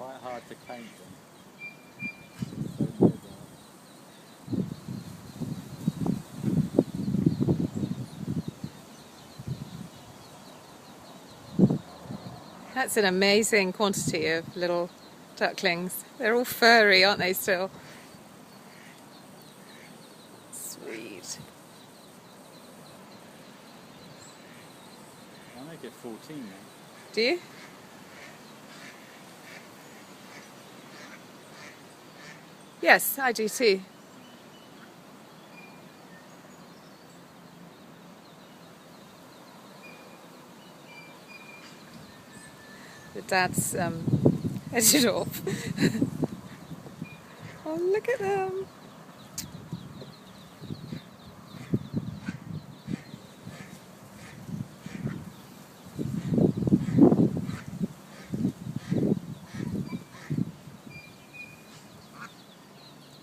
quite hard to count them. So near there. That's an amazing quantity of little ducklings. They're all furry, aren't they, still? Sweet. I make it 14 now. Do you? Yes, I do too. The dad's headed off. Oh, look at them.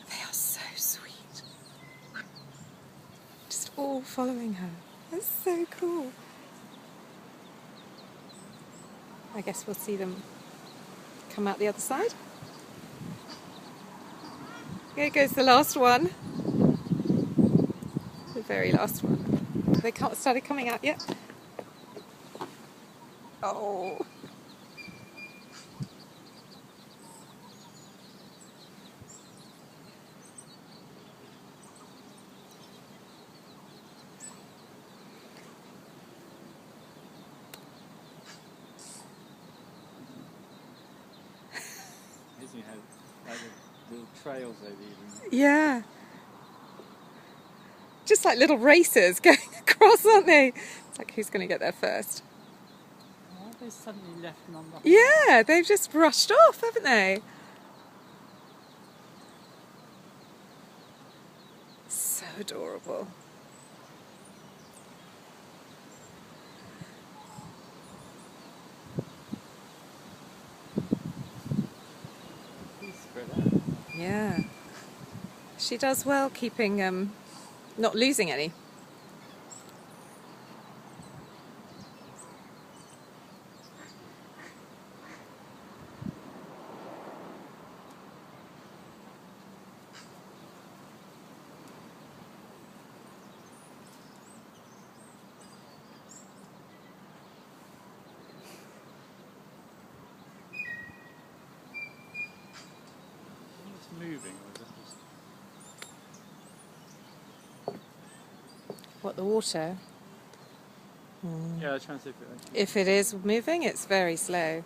They are so sweet. Just all following her. That's so cool. I guess we'll see them come out the other side. Here goes the last one. The very last one. They can't started coming out yet. Oh. Amazing how, like the little trails they've even. Yeah. Just like little racers going across, aren't they? It's like, who's going to get there first? Oh, they suddenly left them on the. Yeah, they've just rushed off, haven't they? So adorable. He's spread out. Yeah. She does well keeping, not losing any. It's moving, or is it just. What, the water? Yeah, I was trying to see if it. If it is moving, it's very slow.